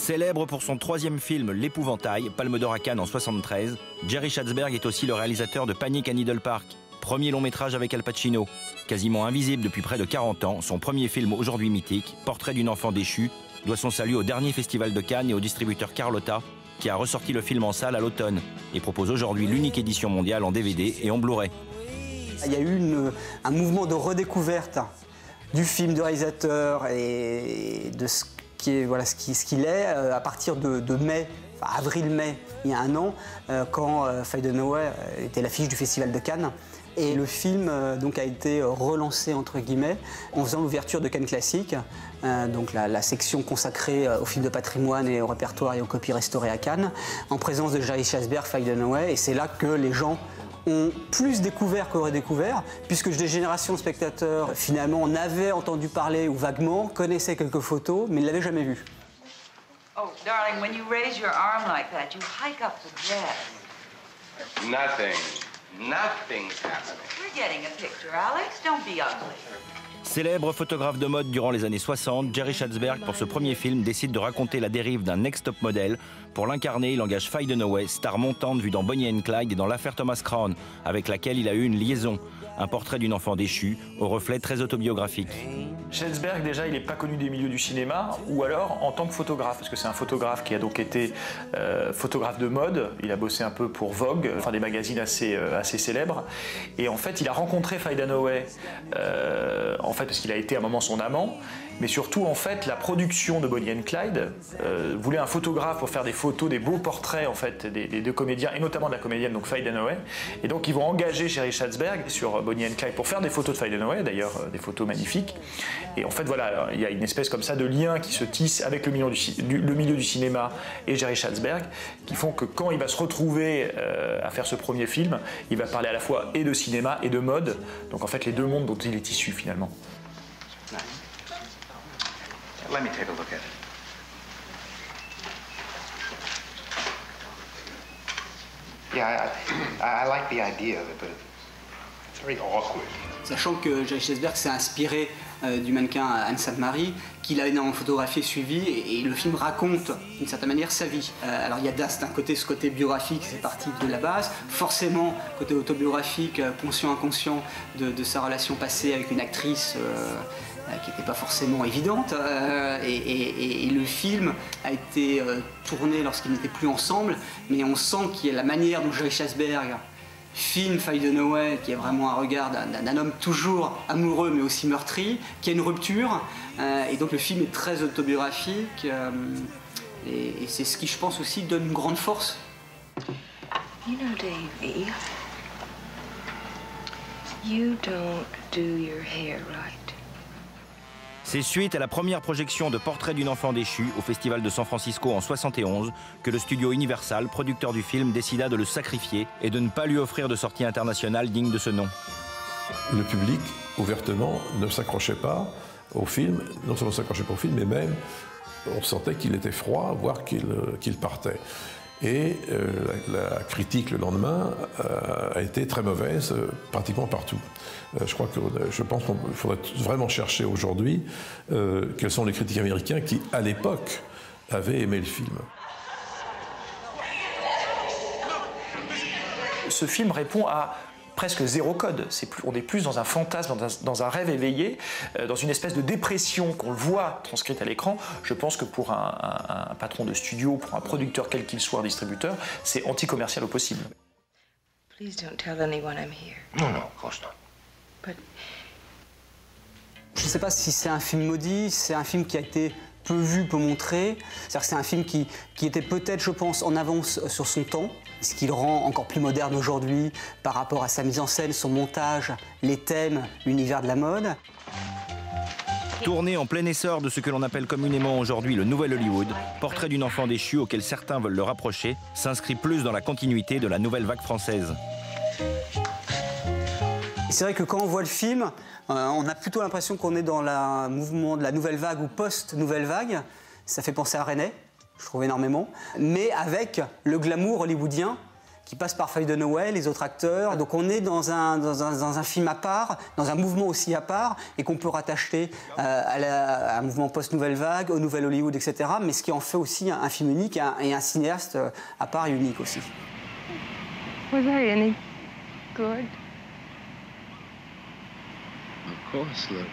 Célèbre pour son troisième film L'Épouvantail, Palme d'Or à Cannes en 1973, Jerry Schatzberg est aussi le réalisateur de Panic à Needle Park, premier long métrage avec Al Pacino. Quasiment invisible depuis près de 40 ans, son premier film aujourd'hui mythique, Portrait d'une enfant déchue, doit son salut au dernier festival de Cannes et au distributeur Carlotta, qui a ressorti le film en salle à l'automne et propose aujourd'hui l'unique édition mondiale en DVD et en Blu-ray. Il y a eu un mouvement de redécouverte du film, du réalisateur et de ce qu'il est à partir de mai, enfin avril-mai, il y a un an, quand Faye Dunaway était l'affiche du Festival de Cannes. Et le film donc a été relancé entre guillemets en faisant l'ouverture de Cannes Classique, donc la section consacrée aux films de patrimoine et au répertoire et aux copies restaurées à Cannes, en présence de Jerry Schatzberg, Faye Dunaway, et c'est là que les gens ont plus découvert que redécouvert, puisque des générations de spectateurs finalement en avaient entendu parler ou vaguement, connaissaient quelques photos, mais ne l'avaient jamais vu. Oh, darling, when you raise your arm like that, you hike up the dress. Nothing's happening. We're getting a picture, Alex. Don't be ugly. Célèbre photographe de mode durant les années 60, Jerry Schatzberg, pour ce premier film, décide de raconter la dérive d'un ex-top modèle. Pour l'incarner, il engage Faye Dunaway, star montante vue dans Bonnie and Clyde et dans l'affaire Thomas Crown, avec laquelle il a eu une liaison. Un portrait d'une enfant déchue, au reflet très autobiographique. Schatzberg, déjà, il n'est pas connu des milieux du cinéma, ou alors en tant que photographe, parce que c'est un photographe qui a donc été photographe de mode. Il a bossé un peu pour Vogue, enfin des magazines assez célèbres. Et en fait, il a rencontré Faye Dunaway, en fait, parce qu'il a été à un moment son amant. Mais surtout, en fait, la production de Bonnie and Clyde voulait un photographe pour faire des photos, des beaux portraits en fait, des deux comédiens, et notamment de la comédienne donc Faye Dunaway. Et donc, ils vont engager Jerry Schatzberg sur Bonnie and Clyde pour faire des photos de Faye Dunaway, d'ailleurs des photos magnifiques. Et en fait, voilà, il y a une espèce comme ça de lien qui se tisse avec le milieu du cinéma et Jerry Schatzberg, qui font que quand il va se retrouver à faire ce premier film, il va parler à la fois et de cinéma et de mode. Donc en fait, les deux mondes dont il est issu finalement. Let me take a look at it. Yeah, I like the idea of it, but it's very awkward. Sachant que Jerry Schatzberg s'est inspiré du mannequin Anne Sainte-Marie, qu'il a énormément photographié, suivi, et le film raconte d'une certaine manière sa vie. Alors il y a d'un côté ce côté biographique, c'est parti de la base, forcément côté autobiographique, conscient-inconscient de sa relation passée avec une actrice qui n'était pas forcément évidente, et le film a été tourné lorsqu'ils n'étaient plus ensemble, mais on sent qu'il y a la manière dont Jerry Schatzberg filme Faye Dunaway, qui est vraiment un regard d'un homme toujours amoureux mais aussi meurtri, qui a une rupture, et donc le film est très autobiographique, et c'est ce qui, je pense, aussi donne une grande force. You know, Davey, you don't do your hair right. C'est suite à la première projection de Portrait d'une enfant déchue au Festival de San Francisco en 1971 que le studio Universal, producteur du film, décida de le sacrifier et de ne pas lui offrir de sortie internationale digne de ce nom. Le public, ouvertement, ne s'accrochait pas au film, non seulement s'accrochait pas au film, mais même on sentait qu'il était froid, voire qu'il partait. Et la critique le lendemain a été très mauvaise, pratiquement partout. Je pense qu'il faudrait vraiment chercher aujourd'hui quels sont les critiques américains qui, à l'époque, avaient aimé le film. Ce film répond à presque zéro code. On est plus dans un fantasme, dans un rêve éveillé, dans une espèce de dépression qu'on le voit transcrite à l'écran. Je pense que pour un patron de studio, pour un producteur quel qu'il soit, un distributeur, c'est anti-commercial au possible. Please don't tell anyone I'm here. No, of course not. But Je ne sais pas si c'est un film maudit, c'est un film qui a été peu vu, peu montré. C'est-à-dire que c'est un film qui était peut-être, je pense, en avance sur son temps, ce qui le rend encore plus moderne aujourd'hui par rapport à sa mise en scène, son montage, les thèmes, l'univers de la mode. Tourné en plein essor de ce que l'on appelle communément aujourd'hui le Nouvel Hollywood, Portrait d'une enfant déchue auquel certains veulent le rapprocher, s'inscrit plus dans la continuité de la nouvelle vague française. C'est vrai que quand on voit le film, on a plutôt l'impression qu'on est dans le mouvement de la nouvelle vague ou post-nouvelle vague. Ça fait penser à René, je trouve énormément. Mais avec le glamour hollywoodien qui passe par Feuille de Noël, les autres acteurs. Donc on est dans un film à part, dans un mouvement aussi à part, et qu'on peut rattacher à un mouvement post-Nouvelle Vague, au Nouvel Hollywood, etc. Mais ce qui en fait aussi un film unique et un cinéaste à part et unique aussi. Was I any good? Of course, look.